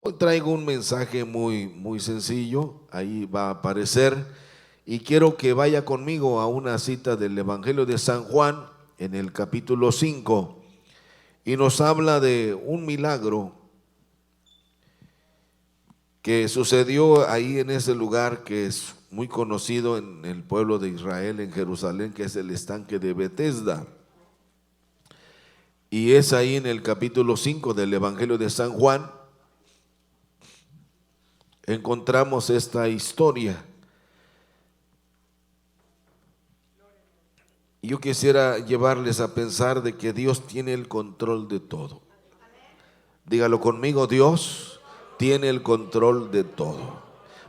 Hoy traigo un mensaje muy sencillo, ahí va a aparecer, y quiero que vaya conmigo a una cita del Evangelio de San Juan en el capítulo 5, y nos habla de un milagro que sucedió ahí en ese lugar que es muy conocido en el pueblo de Israel, en Jerusalén, que es el estanque de Betesda. Y es ahí en el capítulo 5 del Evangelio de San Juan, encontramos esta historia. Yo quisiera llevarles a pensar de que Dios tiene el control de todo. Dígalo conmigo, Dios tiene el control de todo.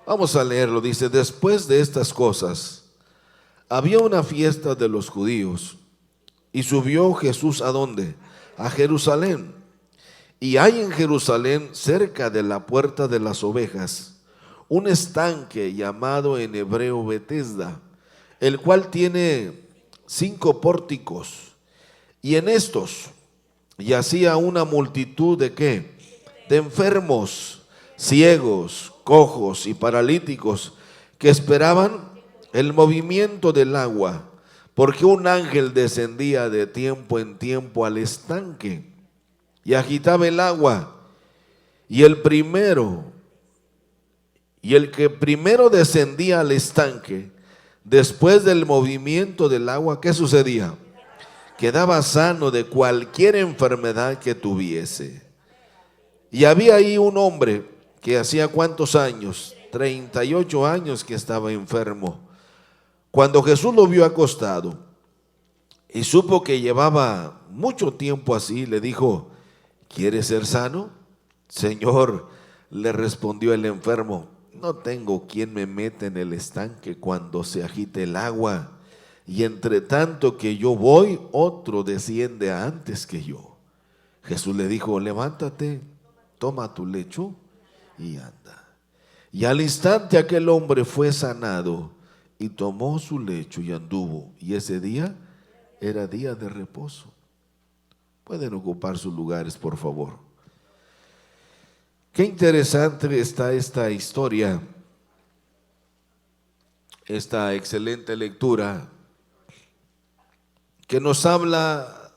Vamos a leerlo, dice: después de estas cosas, había una fiesta de los judíos, y subió Jesús ¿a dónde? A Jerusalén. Y hay en Jerusalén, cerca de la puerta de las ovejas, un estanque llamado en hebreo Betesda, el cual tiene 5 pórticos, y en estos yacía una multitud de ¿qué? De enfermos, ciegos, cojos y paralíticos, que esperaban el movimiento del agua, porque un ángel descendía de tiempo en tiempo al estanque y agitaba el agua. Y el que primero descendía al estanque, después del movimiento del agua, ¿qué sucedía? Quedaba sano de cualquier enfermedad que tuviese. Y había ahí un hombre que hacía ¿cuántos años? 38 años que estaba enfermo. Cuando Jesús lo vio acostado y supo que llevaba mucho tiempo así, le dijo: ¿quieres ser sano? Señor, le respondió el enfermo, no tengo quien me meta en el estanque cuando se agite el agua, y entre tanto que yo voy, otro desciende antes que yo. Jesús le dijo: levántate, toma tu lecho y anda. Y al instante aquel hombre fue sanado y tomó su lecho y anduvo. Y ese día era día de reposo. Pueden ocupar sus lugares, por favor. Qué interesante está esta historia, esta excelente lectura que nos habla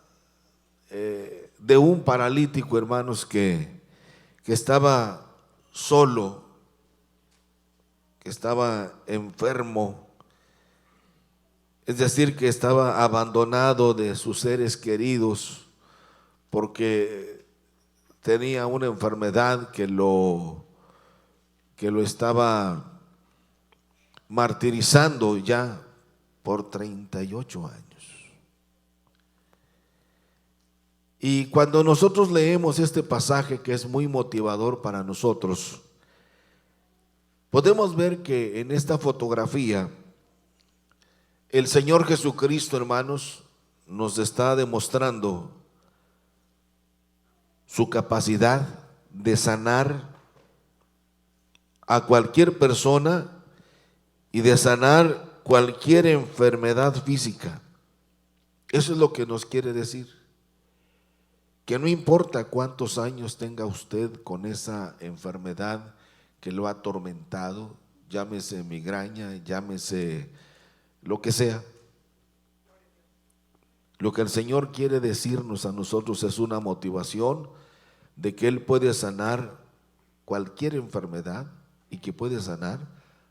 de un paralítico, hermanos, que estaba solo, que estaba enfermo, es decir, que estaba abandonado de sus seres queridos porque tenía una enfermedad que lo estaba martirizando ya por 38 años. Y cuando nosotros leemos este pasaje, que es muy motivador para nosotros, podemos ver que en esta fotografía el Señor Jesucristo, hermanos, nos está demostrando su capacidad de sanar a cualquier persona y de sanar cualquier enfermedad física. Eso es lo que nos quiere decir, que no importa cuántos años tenga usted con esa enfermedad que lo ha atormentado, llámese migraña, llámese lo que sea. Lo que el Señor quiere decirnos a nosotros es una motivación de que Él puede sanar cualquier enfermedad y que puede sanar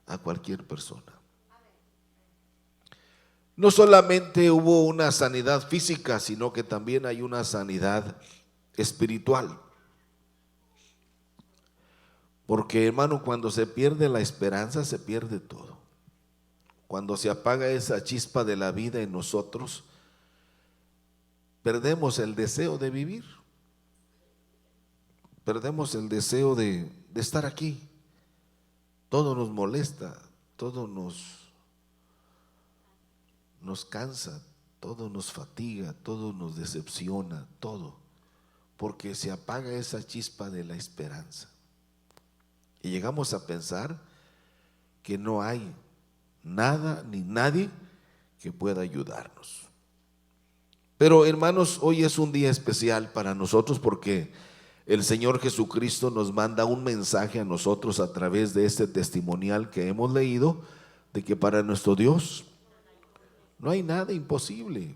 a cualquier persona. No solamente hubo una sanidad física, sino que también hay una sanidad espiritual. Porque, hermano, cuando se pierde la esperanza, se pierde todo. Cuando se apaga esa chispa de la vida en nosotros, perdemos el deseo de vivir. Perdemos el deseo de estar aquí. Todo nos molesta, todo nos cansa, todo nos fatiga, todo nos decepciona, todo, porque se apaga esa chispa de la esperanza. Y llegamos a pensar que no hay nada ni nadie que pueda ayudarnos. Pero, hermanos, hoy es un día especial para nosotros porque el Señor Jesucristo nos manda un mensaje a nosotros a través de este testimonial que hemos leído, de que para nuestro Dios no hay nada imposible.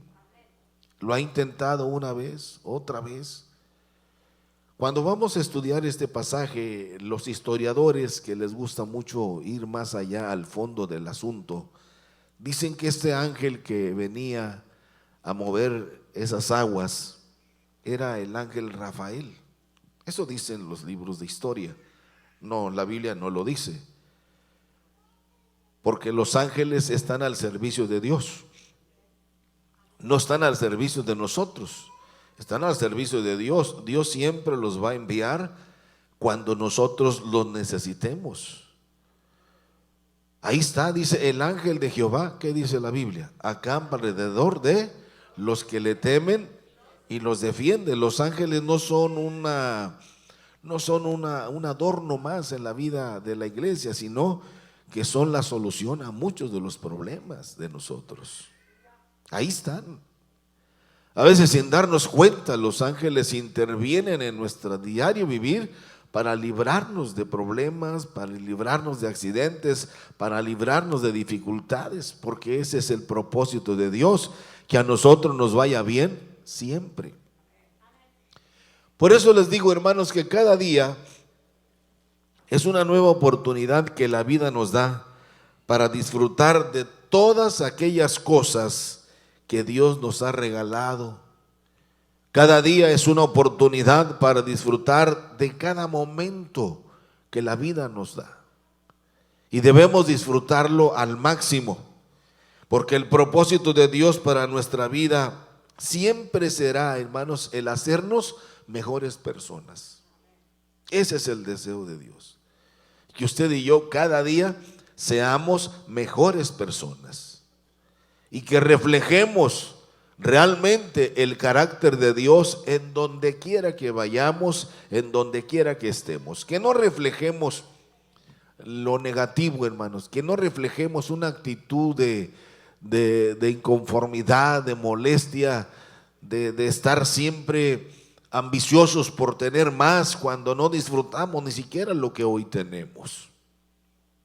Lo ha intentado una vez, otra vez. Cuando vamos a estudiar este pasaje, los historiadores, que les gusta mucho ir más allá al fondo del asunto, dicen que este ángel que venía a mover esas aguas era el ángel Rafael. Eso dicen los libros de historia. No, la Biblia no lo dice, porque los ángeles están al servicio de Dios, no están al servicio de nosotros, están al servicio de Dios. Dios siempre los va a enviar cuando nosotros los necesitemos. Ahí está, dice el ángel de Jehová. ¿Qué dice la Biblia? Acampa alrededor de los que le temen y los defiende. Los ángeles no son un adorno más en la vida de la iglesia, sino que son la solución a muchos de los problemas de nosotros. Ahí están. A veces, sin darnos cuenta, los ángeles intervienen en nuestro diario vivir para librarnos de problemas, para librarnos de accidentes, para librarnos de dificultades, porque ese es el propósito de Dios, que a nosotros nos vaya bien siempre. Por eso les digo, hermanos, que cada día es una nueva oportunidad que la vida nos da para disfrutar de todas aquellas cosas que Dios nos ha regalado. Cada día es una oportunidad para disfrutar de cada momento que la vida nos da. Y debemos disfrutarlo al máximo, porque el propósito de Dios para nuestra vida siempre será, hermanos, el hacernos mejores personas. Ese es el deseo de Dios, que usted y yo cada día seamos mejores personas y que reflejemos realmente el carácter de Dios en donde quiera que vayamos, en donde quiera que estemos. Que no reflejemos lo negativo, hermanos, que no reflejemos una actitud de inconformidad, de molestia, de estar siempre ambiciosos por tener más cuando no disfrutamos ni siquiera lo que hoy tenemos.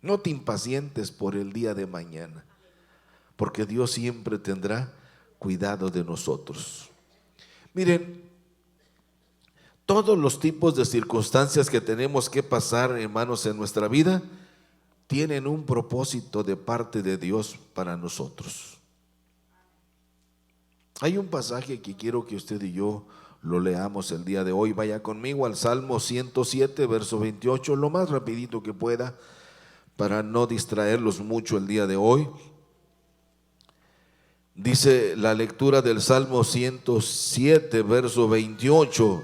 No te impacientes por el día de mañana, porque Dios siempre tendrá cuidado de nosotros. Miren, todos los tipos de circunstancias que tenemos que pasar, hermanos, en nuestra vida, tienen un propósito de parte de Dios para nosotros. Hay un pasaje que quiero que usted y yo lo leamos el día de hoy. Vaya conmigo al Salmo 107, verso 28, lo más rapidito que pueda, para no distraerlos mucho el día de hoy. Dice la lectura del Salmo 107, verso 28.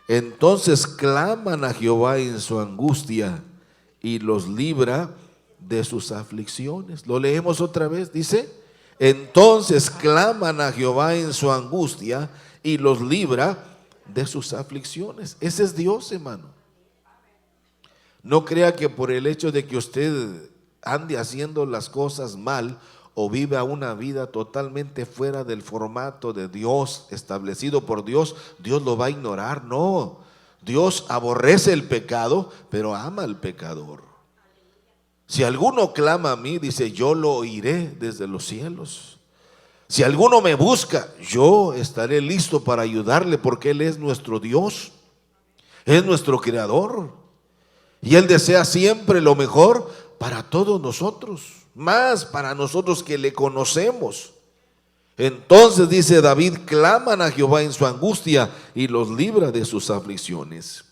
Entonces claman a Jehová en su angustia y los libra de sus aflicciones. Lo leemos otra vez, dice, entonces claman a Jehová en su angustia y los libra de sus aflicciones. Ese es Dios, hermano. No crea que por el hecho de que usted ande haciendo las cosas mal o viva una vida totalmente fuera del formato de Dios, establecido por Dios, Dios lo va a ignorar. No, Dios aborrece el pecado, pero ama al pecador. Si alguno clama a mí, dice, yo lo oiré desde los cielos. Si alguno me busca, yo estaré listo para ayudarle, porque Él es nuestro Dios, es nuestro creador, y Él desea siempre lo mejor para todos nosotros, más para nosotros que le conocemos. Entonces dice David, claman a Jehová en su angustia y los libra de sus aflicciones.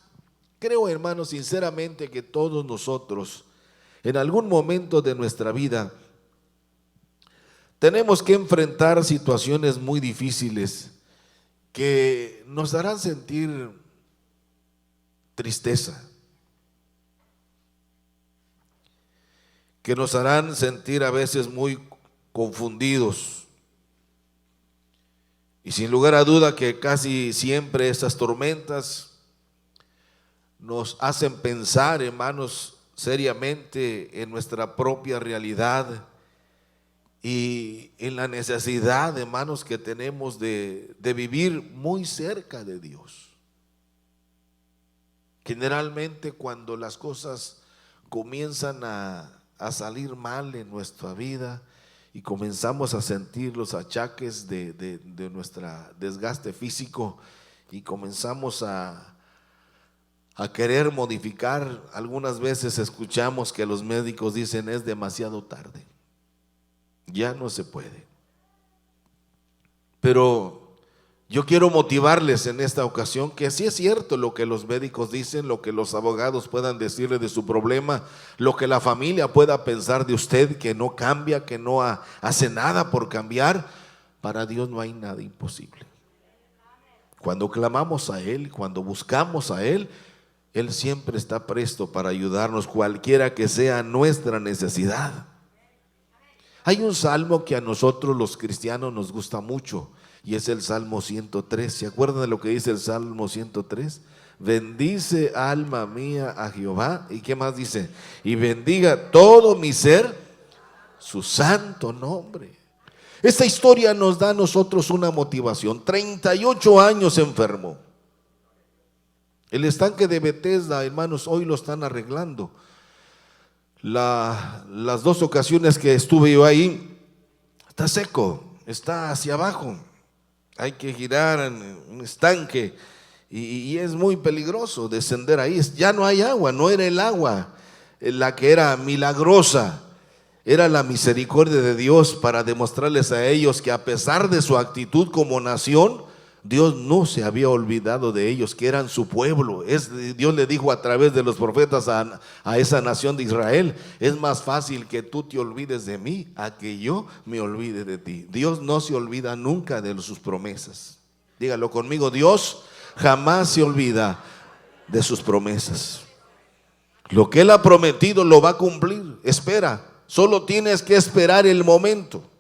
Creo, hermanos, sinceramente que todos nosotros en algún momento de nuestra vida tenemos que enfrentar situaciones muy difíciles que nos harán sentir tristeza, que nos harán sentir a veces muy confundidos. Y sin lugar a duda que casi siempre esas tormentas nos hacen pensar, hermanos, seriamente en nuestra propia realidad y en la necesidad, hermanos, que tenemos de vivir muy cerca de Dios. Generalmente cuando las cosas comienzan a salir mal en nuestra vida y comenzamos a sentir los achaques de nuestro desgaste físico y comenzamos a querer modificar, algunas veces escuchamos que los médicos dicen es demasiado tarde, ya no se puede. Pero yo quiero motivarles en esta ocasión que sí es cierto lo que los médicos dicen, lo que los abogados puedan decirle de su problema, lo que la familia pueda pensar de usted, que no cambia, que no hace nada por cambiar. Para Dios no hay nada imposible. Cuando clamamos a Él, cuando buscamos a Él, Él siempre está presto para ayudarnos, cualquiera que sea nuestra necesidad. Hay un salmo que a nosotros los cristianos nos gusta mucho y es el Salmo 103. ¿Se acuerdan de lo que dice el Salmo 103? Bendice alma mía a Jehová. ¿Y qué más dice? Y bendiga todo mi ser su santo nombre. Esta historia nos da a nosotros una motivación. 38 años enfermo. El estanque de Betesda, hermanos, hoy lo están arreglando. Las dos ocasiones que estuve yo ahí, está seco, está hacia abajo. Hay que girar en un estanque y es muy peligroso descender ahí. Ya no hay agua, no era el agua la que era milagrosa, era la misericordia de Dios para demostrarles a ellos que a pesar de su actitud como nación, Dios no se había olvidado de ellos, que eran su pueblo. Dios le dijo a través de los profetas a esa nación de Israel: es más fácil que tú te olvides de mí a que yo me olvide de ti. Dios no se olvida nunca de sus promesas. Dígalo conmigo: Dios jamás se olvida de sus promesas. Lo que Él ha prometido lo va a cumplir. Espera, solo tienes que esperar el momento.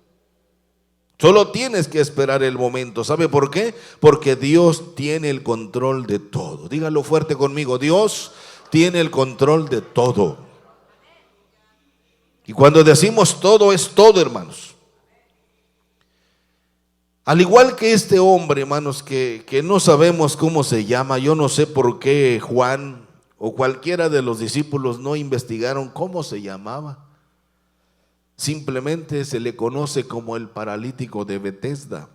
Solo tienes que esperar el momento. ¿Sabe por qué? Porque Dios tiene el control de todo. Dígalo fuerte conmigo: Dios tiene el control de todo. Y cuando decimos todo, es todo, hermanos. Al igual que este hombre, hermanos, que no sabemos cómo se llama. Yo no sé por qué Juan o cualquiera de los discípulos no investigaron cómo se llamaba. Simplemente se le conoce como el paralítico de Betesda.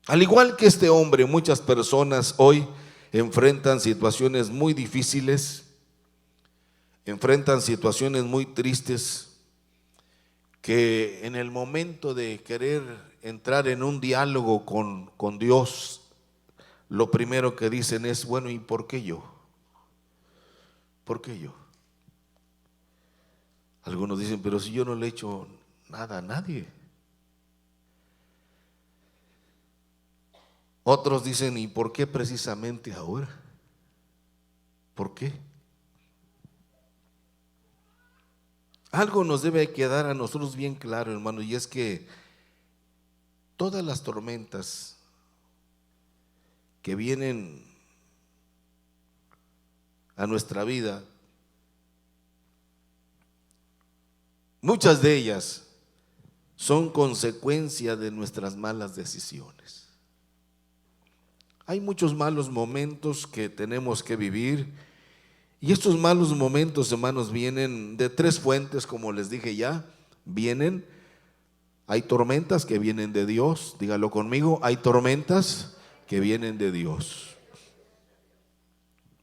Al igual que este hombre, muchas personas hoy enfrentan situaciones muy difíciles, enfrentan situaciones muy tristes, que en el momento de querer entrar en un diálogo con Dios, lo primero que dicen es: bueno, ¿y por qué yo? ¿Por qué yo? Algunos dicen: pero si yo no le he hecho nada a nadie. Otros dicen: ¿y por qué precisamente ahora? ¿Por qué? Algo nos debe quedar a nosotros bien claro, hermano, y es que todas las tormentas que vienen a nuestra vida, muchas de ellas son consecuencia de nuestras malas decisiones. Hay muchos malos momentos que tenemos que vivir, y estos malos momentos, hermanos, vienen de tres fuentes, como les dije ya. Hay tormentas que vienen de Dios. Dígalo conmigo: hay tormentas que vienen de Dios.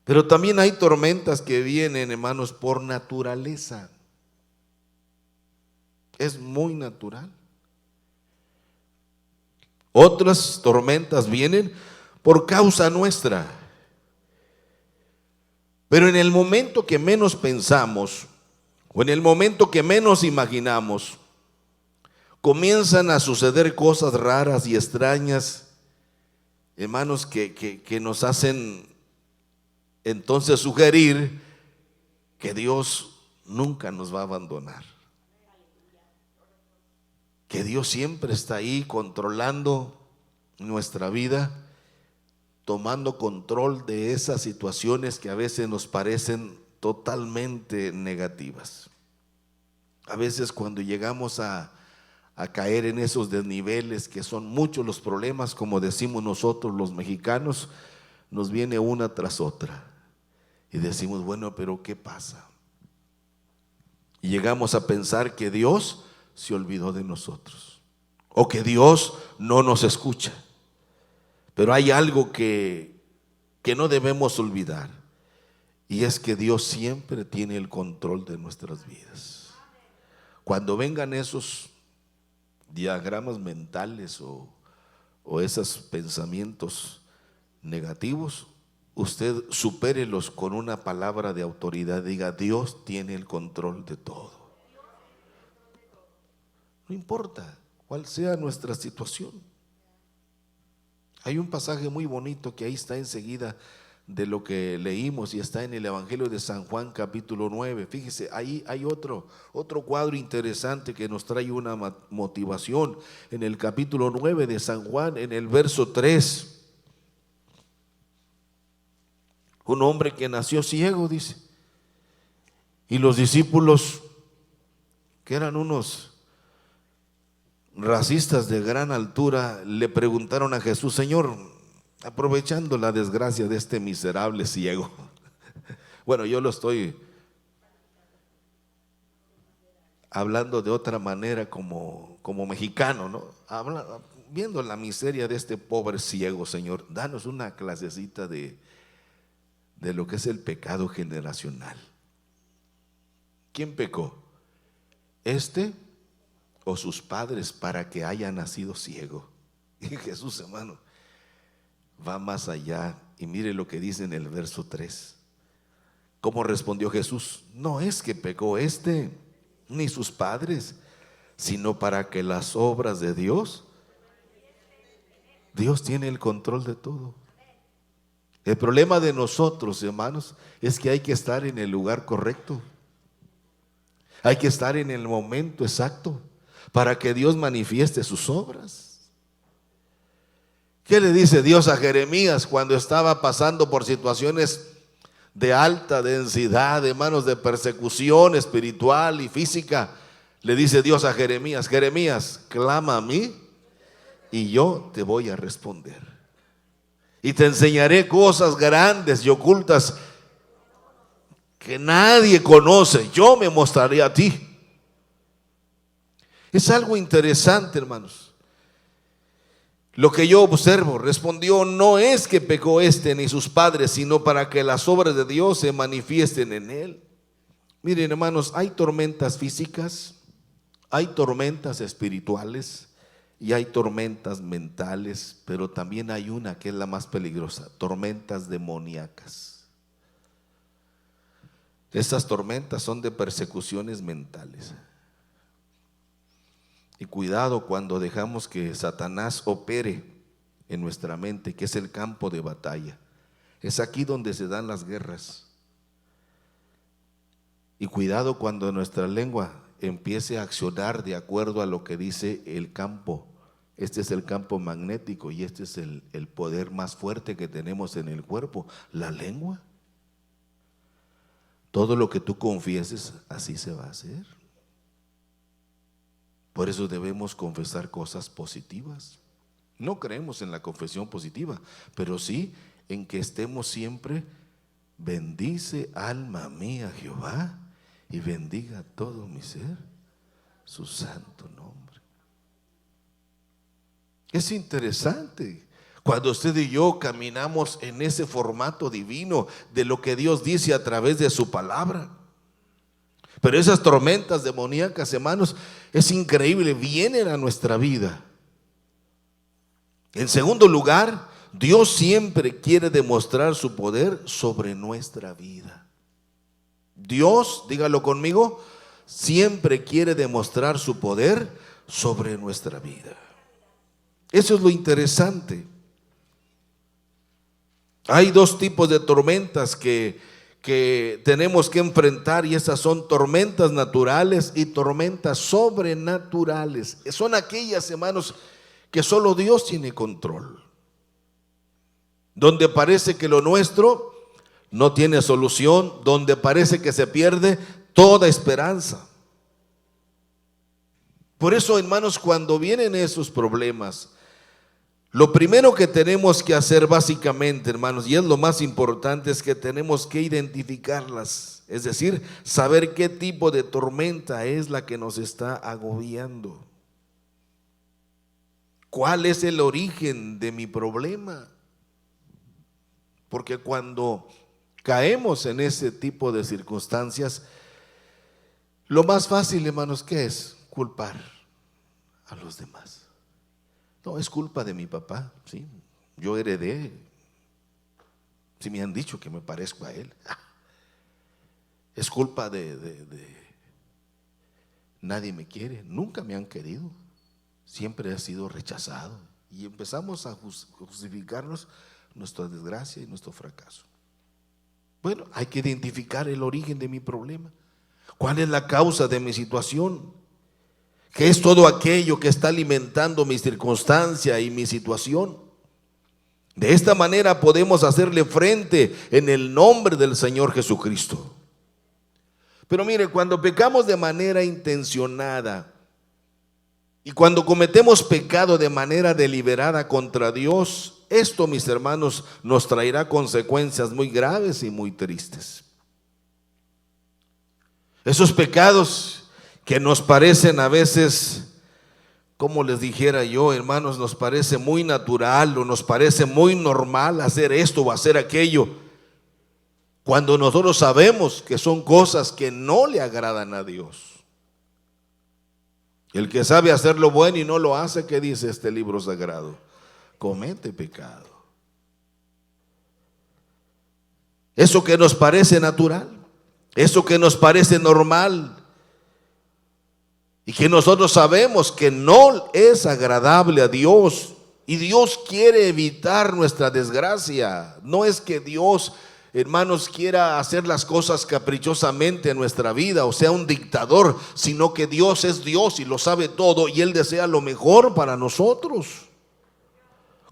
Pero también hay tormentas que vienen, hermanos, por naturaleza. Es muy natural. Otras tormentas vienen por causa nuestra. Pero en el momento que menos pensamos, o en el momento que menos imaginamos, comienzan a suceder cosas raras y extrañas, hermanos, que nos hacen entonces sugerir que Dios nunca nos va a abandonar, que Dios siempre está ahí controlando nuestra vida, tomando control de esas situaciones que a veces nos parecen totalmente negativas. A veces cuando llegamos a caer en esos desniveles, que son muchos los problemas, como decimos nosotros los mexicanos, nos viene una tras otra. Y decimos, bueno, pero ¿qué pasa? Y llegamos a pensar que Dios se olvidó de nosotros, o que Dios no nos escucha. Pero hay algo que no debemos olvidar, y es que Dios siempre tiene el control de nuestras vidas. Cuando vengan esos diagramas mentales o esos pensamientos negativos, usted supérelos con una palabra de autoridad. Diga, Dios tiene el control de todo. No importa cuál sea nuestra situación. Hay un pasaje muy bonito que ahí está enseguida de lo que leímos, y está en el Evangelio de San Juan capítulo 9. Fíjese, ahí hay otro cuadro interesante que nos trae una motivación. En el capítulo 9 de San Juan, en el verso 3, un hombre que nació ciego, dice, y los discípulos, que eran unos racistas de gran altura, le preguntaron a Jesús, Señor, aprovechando la desgracia de este miserable ciego. Bueno, yo lo estoy hablando de otra manera como mexicano, ¿no? Viendo la miseria de este pobre ciego, Señor, danos una clasecita de lo que es el pecado generacional. ¿Quién pecó? ¿Este o sus padres para que haya nacido ciego? Y Jesús, hermano, va más allá, y mire lo que dice en el verso 3. ¿Cómo respondió Jesús? No es que pecó este ni sus padres, sino para que las obras de Dios tiene el control de todo. El problema de nosotros, hermanos, es que hay que estar en el lugar correcto. Hay que estar en el momento exacto para que Dios manifieste sus obras. ¿Qué le dice Dios a Jeremías cuando estaba pasando por situaciones de alta densidad, hermanos, de persecución espiritual y física? Le dice Dios a Jeremías, Jeremías, clama a mí y yo te voy a responder. Y te enseñaré cosas grandes y ocultas que nadie conoce. Yo me mostraré a ti. Es algo interesante, hermanos. Lo que yo observo, respondió, no es que pecó este ni sus padres, sino para que las obras de Dios se manifiesten en él. Miren, hermanos, hay tormentas físicas, hay tormentas espirituales y hay tormentas mentales, pero también hay una que es la más peligrosa, tormentas demoníacas. Estas tormentas son de persecuciones mentales. Y cuidado cuando dejamos que Satanás opere en nuestra mente, que es el campo de batalla. Es aquí donde se dan las guerras. Y cuidado cuando nuestra lengua empiece a accionar de acuerdo a lo que dice el campo. Este es el campo magnético y este es el poder más fuerte que tenemos en el cuerpo, la lengua. Todo lo que tú confieses, así se va a hacer. Por eso debemos confesar cosas positivas. No creemos en la confesión positiva, pero sí en que estemos siempre, bendice alma mía Jehová y bendiga todo mi ser su santo nombre. Es interesante cuando usted y yo caminamos en ese formato divino de lo que Dios dice a través de su palabra. Pero esas tormentas demoníacas, hermanos, es increíble, vienen a nuestra vida. En segundo lugar, Dios siempre quiere demostrar su poder sobre nuestra vida. Dios, dígalo conmigo, siempre quiere demostrar su poder sobre nuestra vida. Eso es lo interesante. Hay dos tipos de tormentas que tenemos que enfrentar, y esas son tormentas naturales y tormentas sobrenaturales. Son aquellas, hermanos, que solo Dios tiene control, donde parece que lo nuestro no tiene solución, donde parece que se pierde toda esperanza. Por eso, hermanos, cuando vienen esos problemas, Lo primero que tenemos que hacer básicamente, hermanos, y es lo más importante, es que tenemos que identificarlas. Es decir, saber qué tipo de tormenta es la que nos está agobiando. ¿Cuál es el origen de mi problema? Porque cuando caemos en ese tipo de circunstancias, lo más fácil, hermanos, ¿qué es? Culpar a los demás. No, es culpa de mi papá, ¿sí? Yo heredé. Si me han dicho que me parezco a él. Es culpa de nadie me quiere, nunca me han querido. Siempre he sido rechazado. Y empezamos a justificarnos nuestra desgracia y nuestro fracaso. Bueno, hay que identificar el origen de mi problema. ¿Cuál es la causa de mi situación? ¿Qué es todo aquello que está alimentando mi circunstancia y mi situación? De esta manera podemos hacerle frente en el nombre del Señor Jesucristo. Pero mire, cuando pecamos de manera intencionada y cuando cometemos pecado de manera deliberada contra Dios, esto, mis hermanos, nos traerá consecuencias muy graves y muy tristes. Esos pecados que nos parecen a veces, como les dijera yo, hermanos, nos parece muy natural o nos parece muy normal hacer esto o hacer aquello, cuando nosotros sabemos que son cosas que no le agradan a Dios. El que sabe hacer lo bueno y no lo hace, ¿qué dice este libro sagrado? Comete pecado. Eso que nos parece natural, eso que nos parece normal y que nosotros sabemos que no es agradable a Dios, y Dios quiere evitar nuestra desgracia. No es que Dios, hermanos, quiera hacer las cosas caprichosamente en nuestra vida o sea un dictador, sino que Dios es Dios y lo sabe todo y Él desea lo mejor para nosotros.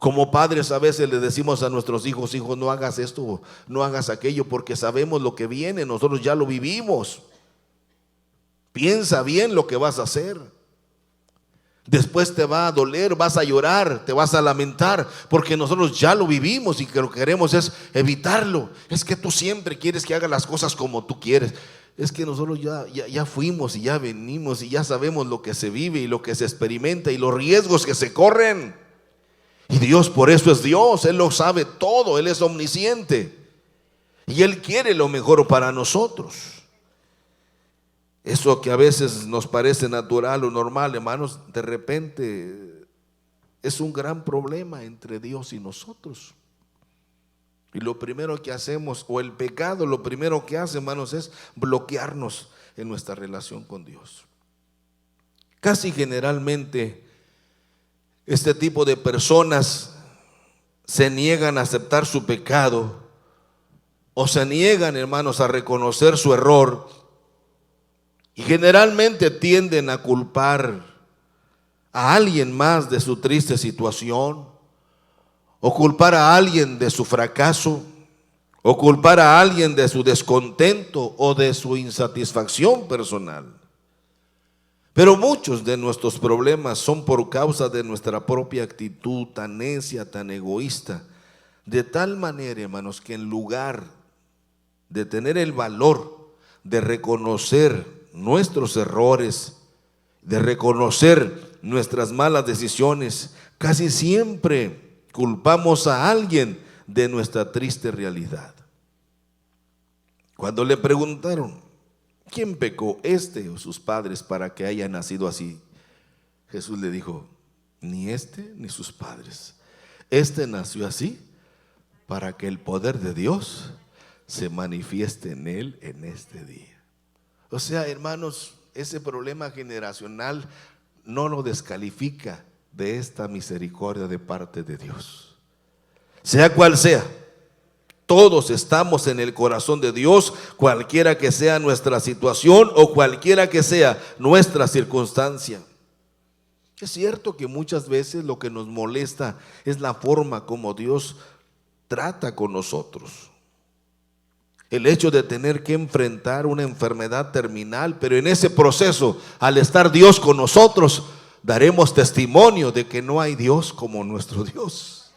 Como padres a veces le decimos a nuestros hijos: hijo, no hagas esto, no hagas aquello, porque sabemos lo que viene, nosotros ya lo vivimos. Piensa bien lo que vas a hacer. Después te va a doler, vas a llorar, te vas a lamentar, porque nosotros ya lo vivimos y que lo que queremos es evitarlo. Es que tú siempre quieres que haga las cosas como tú quieres. Es que nosotros ya fuimos y ya venimos y ya sabemos lo que se vive y lo que se experimenta y los riesgos que se corren. Y Dios, por eso es Dios, Él lo sabe todo, Él es omnisciente y Él quiere lo mejor para nosotros. Eso que a veces nos parece natural o normal, hermanos, de repente es un gran problema entre Dios y nosotros. Y lo primero que hacemos, o el pecado, lo primero que hace, hermanos, es bloquearnos en nuestra relación con Dios. Casi generalmente este tipo de personas se niegan a aceptar su pecado o se niegan, hermanos, a reconocer su error. Y generalmente tienden a culpar a alguien más de su triste situación, o culpar a alguien de su fracaso, o culpar a alguien de su descontento o de su insatisfacción personal. Pero muchos de nuestros problemas son por causa de nuestra propia actitud tan necia, tan egoísta, de tal manera, hermanos, que en lugar de tener el valor de reconocer nuestros errores, de reconocer nuestras malas decisiones, casi siempre culpamos a alguien de nuestra triste realidad. Cuando le preguntaron: ¿quién pecó, este o sus padres, para que haya nacido así? Jesús le dijo: ni este ni sus padres. Este nació así para que el poder de Dios se manifieste en él en este día. O sea, hermanos, ese problema generacional no lo descalifica de esta misericordia de parte de Dios. Sea cual sea, todos estamos en el corazón de Dios, cualquiera que sea nuestra situación o cualquiera que sea nuestra circunstancia. Es cierto que muchas veces lo que nos molesta es la forma como Dios trata con nosotros. El hecho de tener que enfrentar una enfermedad terminal, pero en ese proceso, al estar Dios con nosotros, daremos testimonio de que no hay Dios como nuestro Dios.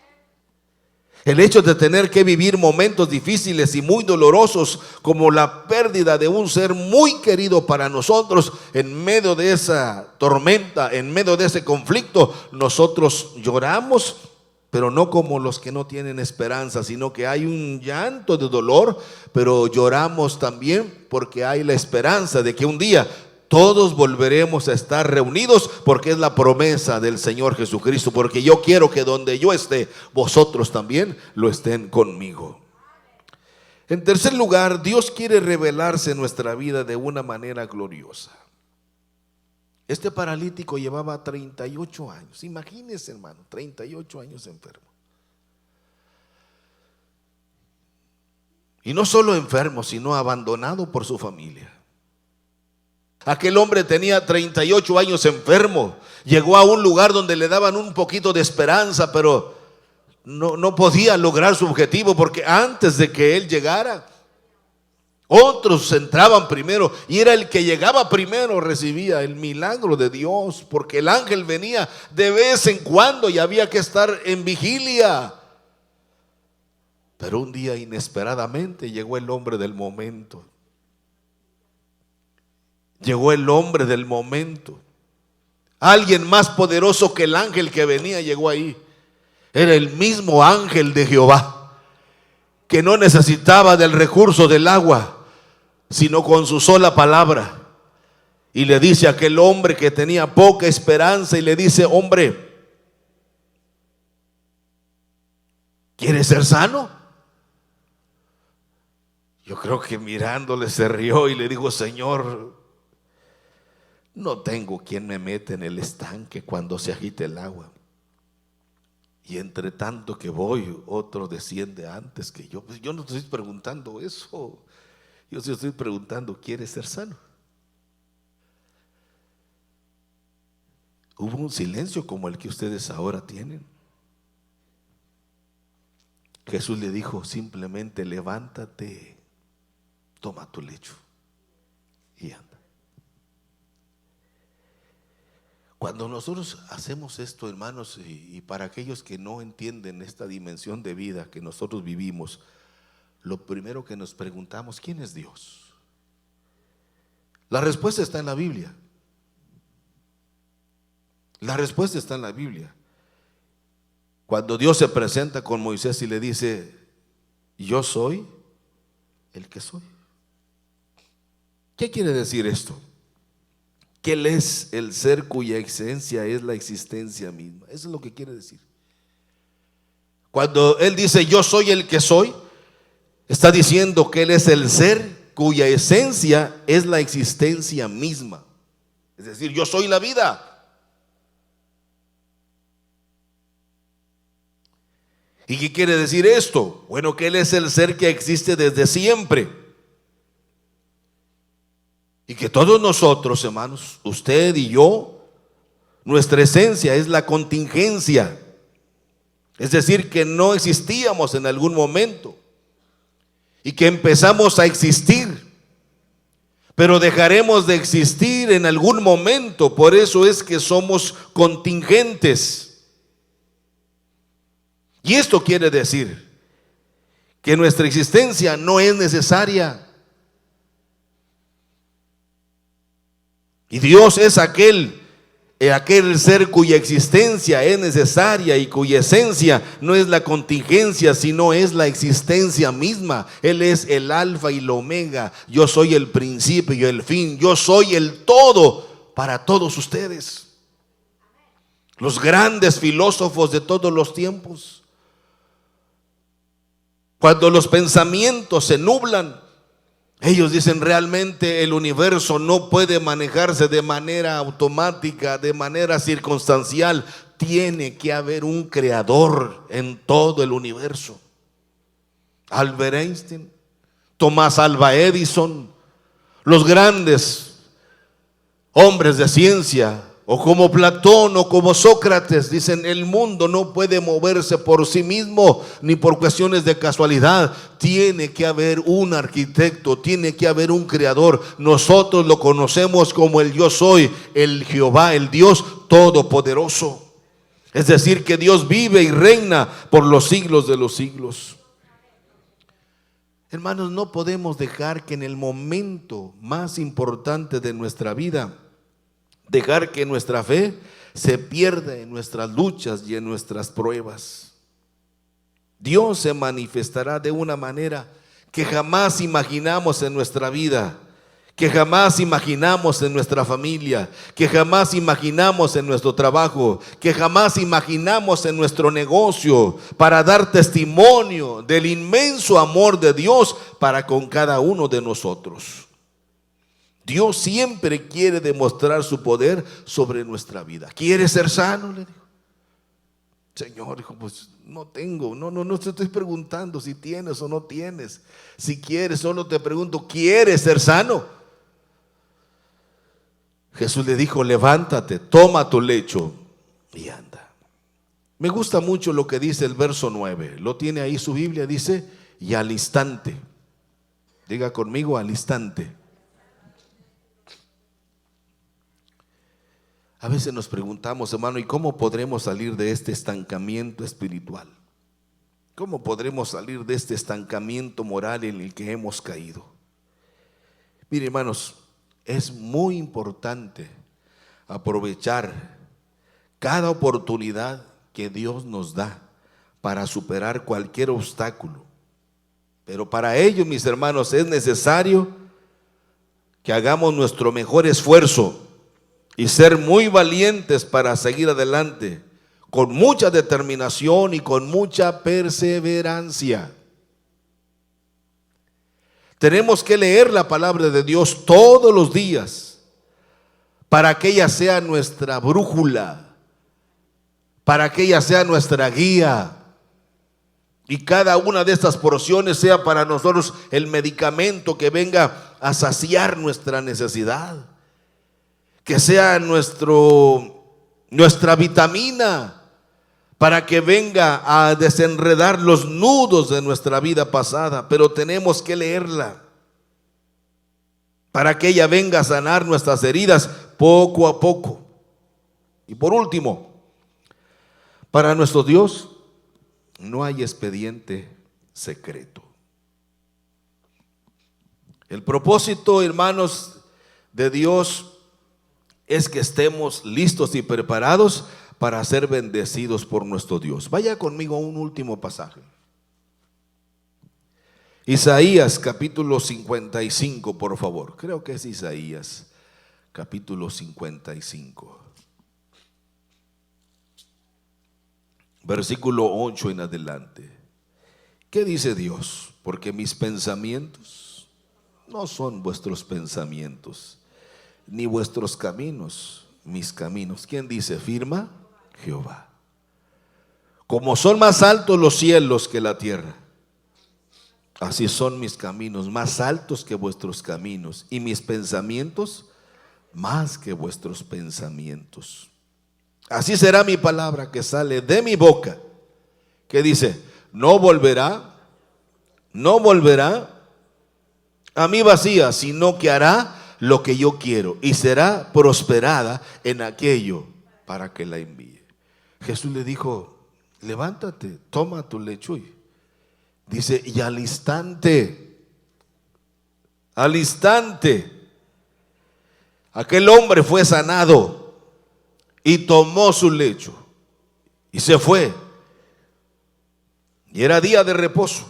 El hecho de tener que vivir momentos difíciles y muy dolorosos, como la pérdida de un ser muy querido para nosotros, en medio de esa tormenta, en medio de ese conflicto, nosotros lloramos, pero no como los que no tienen esperanza, sino que hay un llanto de dolor, pero lloramos también porque hay la esperanza de que un día todos volveremos a estar reunidos, porque es la promesa del Señor Jesucristo, porque yo quiero que donde yo esté, vosotros también lo estén conmigo. En tercer lugar, Dios quiere revelarse en nuestra vida de una manera gloriosa. Este paralítico llevaba 38 años, imagínense, hermano, 38 años enfermo. Y no solo enfermo, sino abandonado por su familia. Aquel hombre tenía 38 años enfermo, llegó a un lugar donde le daban un poquito de esperanza, pero no podía lograr su objetivo, porque antes de que él llegara, otros entraban primero, y era el que llegaba primero recibía el milagro de Dios, porque el ángel venía de vez en cuando y había que estar en vigilia. Pero un día inesperadamente llegó el hombre del momento. Llegó el hombre del momento. Alguien más poderoso que el ángel que venía llegó ahí. Era el mismo ángel de Jehová, que no necesitaba del recurso del agua, sino con su sola palabra. Y le dice a aquel hombre que tenía poca esperanza, y le dice: hombre, ¿quieres ser sano? Yo creo que mirándole se rió y le dijo: Señor, no tengo quien me mete en el estanque cuando se agite el agua. Y entre tanto que voy, otro desciende antes que yo. Pues yo no te estoy preguntando eso. Yo sí estoy preguntando: ¿quieres ser sano? Hubo un silencio como el que ustedes ahora tienen. Jesús le dijo simplemente: levántate, toma tu lecho y anda. Cuando nosotros hacemos esto, hermanos, y para aquellos que no entienden esta dimensión de vida que nosotros vivimos, lo primero que nos preguntamos: ¿quién es Dios? La respuesta está en la Biblia. La respuesta está en la Biblia. Cuando Dios se presenta con Moisés y le dice: yo soy el que soy. ¿Qué quiere decir esto? Que Él es el ser cuya esencia es la existencia misma. Eso es lo que quiere decir. Cuando Él dice: yo soy el que soy, está diciendo que Él es el ser cuya esencia es la existencia misma. Es decir, yo soy la vida. ¿Y qué quiere decir esto? Bueno, que Él es el ser que existe desde siempre. Y que todos nosotros, hermanos, usted y yo, nuestra esencia es la contingencia. Es decir, que no existíamos en algún momento y que empezamos a existir, pero dejaremos de existir en algún momento. Por eso es que somos contingentes. Y esto quiere decir que nuestra existencia no es necesaria. Y Dios es aquel ser cuya existencia es necesaria y cuya esencia no es la contingencia, sino es la existencia misma. Él es el alfa y el omega. Yo soy el principio y el fin. Yo soy el todo para todos ustedes. Los grandes filósofos de todos los tiempos, cuando los pensamientos se nublan, ellos dicen: realmente el universo no puede manejarse de manera automática, de manera circunstancial. Tiene que haber un creador en todo el universo. Albert Einstein, Thomas Alva Edison, los grandes hombres de ciencia O como Platón o como Sócrates, dicen, el mundo no puede moverse por sí mismo ni por cuestiones de casualidad. Tiene que haber un arquitecto, tiene que haber un creador. Nosotros lo conocemos como el yo soy, el Jehová, el Dios todopoderoso. Es decir, que Dios vive y reina por los siglos de los siglos. Hermanos, no podemos dejar que en el momento más importante de nuestra vida, dejar que nuestra fe se pierda en nuestras luchas y en nuestras pruebas. Dios se manifestará de una manera que jamás imaginamos en nuestra vida, que jamás imaginamos en nuestra familia, que jamás imaginamos en nuestro trabajo, que jamás imaginamos en nuestro negocio, para dar testimonio del inmenso amor de Dios para con cada uno de nosotros. Dios siempre quiere demostrar su poder sobre nuestra vida. ¿Quieres ser sano?, le dijo. Señor, dijo, pues no tengo, no te estoy preguntando si tienes o no tienes. Si quieres, solo te pregunto, ¿quieres ser sano? Jesús le dijo, levántate, toma tu lecho y anda. Me gusta mucho lo que dice el verso 9. Lo tiene ahí su Biblia, dice, y al instante. Diga conmigo, al instante. A veces nos preguntamos, hermano, ¿y cómo podremos salir de este estancamiento espiritual? ¿Cómo podremos salir de este estancamiento moral en el que hemos caído? Mire, hermanos, es muy importante aprovechar cada oportunidad que Dios nos da para superar cualquier obstáculo. Pero para ello, mis hermanos, es necesario que hagamos nuestro mejor esfuerzo y ser muy valientes para seguir adelante, con mucha determinación y con mucha perseverancia. Tenemos que leer la palabra de Dios todos los días, para que ella sea nuestra brújula, para que ella sea nuestra guía, y cada una de estas porciones sea para nosotros el medicamento que venga a saciar nuestra necesidad, que sea nuestra vitamina para que venga a desenredar los nudos de nuestra vida pasada. Pero tenemos que leerla para que ella venga a sanar nuestras heridas poco a poco. Y por último, para nuestro Dios no hay expediente secreto. El propósito, hermanos, de Dios es que estemos listos y preparados para ser bendecidos por nuestro Dios. Vaya conmigo a un último pasaje. Isaías capítulo 55, por favor. Creo que es Isaías capítulo 55. Versículo 8 en adelante. ¿Qué dice Dios? Porque mis pensamientos no son vuestros pensamientos, ni vuestros caminos, mis caminos. ¿Quién dice? Firma Jehová. Como son más altos los cielos que la tierra, así son mis caminos más altos que vuestros caminos, y mis pensamientos más que vuestros pensamientos. Así será mi palabra que sale de mi boca, que dice, no volverá a mí vacía, sino que hará lo que yo quiero y será prosperada en aquello para que la envíe. Jesús le dijo, levántate, toma tu lecho. Dice, y al instante, aquel hombre fue sanado y tomó su lecho y se fue. Y era día de reposo.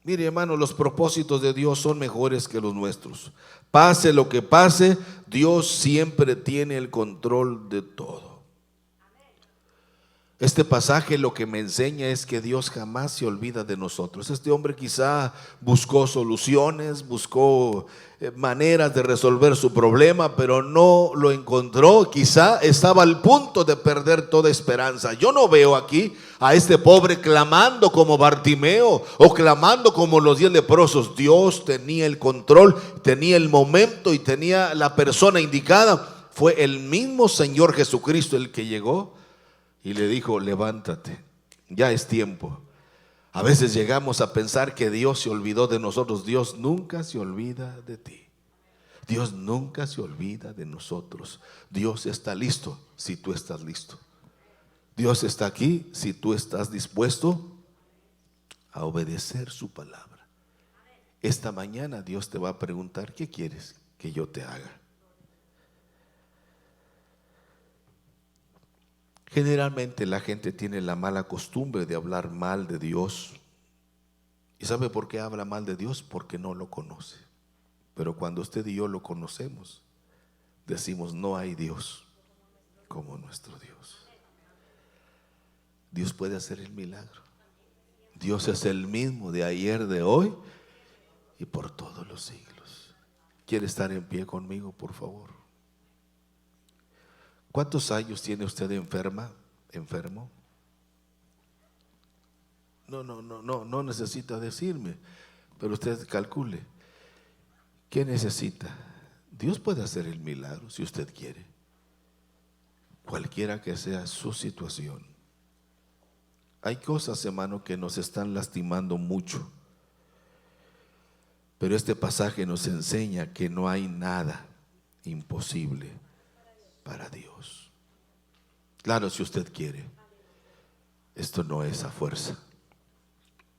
Mire, hermano, los propósitos de Dios son mejores que los nuestros. Pase lo que pase, Dios siempre tiene el control de todo. Este pasaje lo que me enseña es que Dios jamás se olvida de nosotros. Este hombre quizá buscó soluciones, buscó maneras de resolver su problema, pero no lo encontró. Quizá estaba al punto de perder toda esperanza. Yo no veo aquí a este pobre clamando como Bartimeo o clamando como los 10 leprosos. Dios tenía el control, tenía el momento y tenía la persona indicada Fue el mismo Señor Jesucristo el que llegó y le dijo: levántate, ya es tiempo. A veces llegamos a pensar que Dios se olvidó de nosotros. Dios nunca se olvida de ti. Dios nunca se olvida de nosotros. Dios está listo si tú estás listo. Dios está aquí si tú estás dispuesto a obedecer su palabra. Esta mañana Dios te va a preguntar: ¿qué quieres que yo te haga? Generalmente la gente tiene la mala costumbre de hablar mal de Dios. ¿Y sabe por qué habla mal de Dios? Porque no lo conoce. Pero cuando usted y yo lo conocemos, decimos: no hay Dios como nuestro Dios. Dios puede hacer el milagro. Dios es el mismo de ayer, de hoy y por todos los siglos. ¿Quiere estar en pie conmigo, por favor? ¿Cuántos años tiene usted enfermo? No necesita decirme, pero usted calcule. ¿Qué necesita? Dios puede hacer el milagro si usted quiere, cualquiera que sea su situación. Hay cosas, hermano, que nos están lastimando mucho, pero este pasaje nos enseña que no hay nada imposible para Dios. Claro, si usted quiere. Esto no es a fuerza.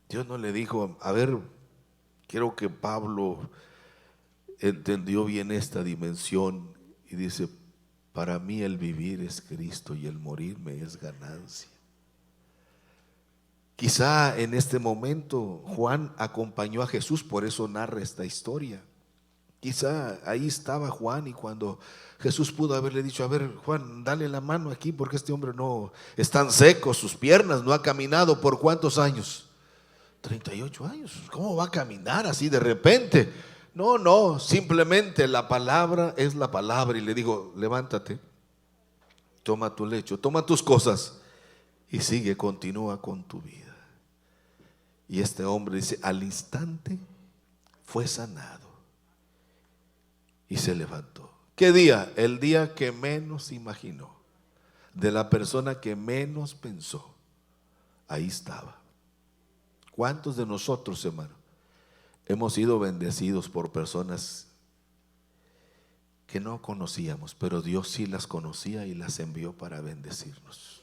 Dios no le dijo: a ver, quiero que Pablo entendió bien esta dimensión y dice: para mí el vivir es Cristo y el morir me es ganancia. Quizá en este momento Juan acompañó a Jesús, por eso narra esta historia. Quizá ahí estaba Juan, y cuando Jesús pudo haberle dicho: a ver, Juan, dale la mano aquí, porque este hombre no, están secos sus piernas, no ha caminado por ¿cuántos años? 38 años. ¿Cómo va a caminar así de repente? No, simplemente la palabra es la palabra. Y le dijo: levántate, toma tu lecho, toma tus cosas y sigue, continúa con tu vida. Y este hombre dice: al instante fue sanado y se levantó. ¿Qué día? El día que menos imaginó, de la persona que menos pensó. Ahí estaba. ¿Cuántos de nosotros, hermano, hemos sido bendecidos por personas que no conocíamos, pero Dios sí las conocía y las envió para bendecirnos?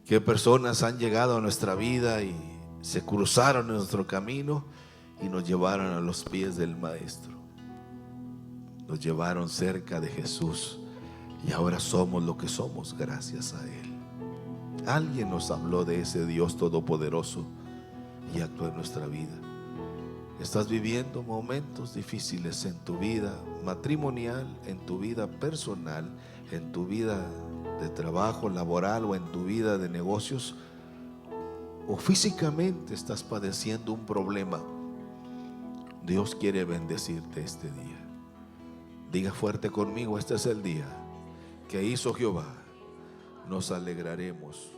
¿Qué personas han llegado a nuestra vida y se cruzaron en nuestro camino y nos llevaron a los pies del Maestro? Nos llevaron cerca de Jesús y ahora somos lo que somos gracias a Él. Alguien nos habló de ese Dios todopoderoso y actuó en nuestra vida. Estás viviendo momentos difíciles en tu vida matrimonial, en tu vida personal, en tu vida de trabajo laboral o en tu vida de negocios, o físicamente estás padeciendo un problema. Dios quiere bendecirte este día. Diga fuerte conmigo: este es el día que hizo Jehová, nos alegraremos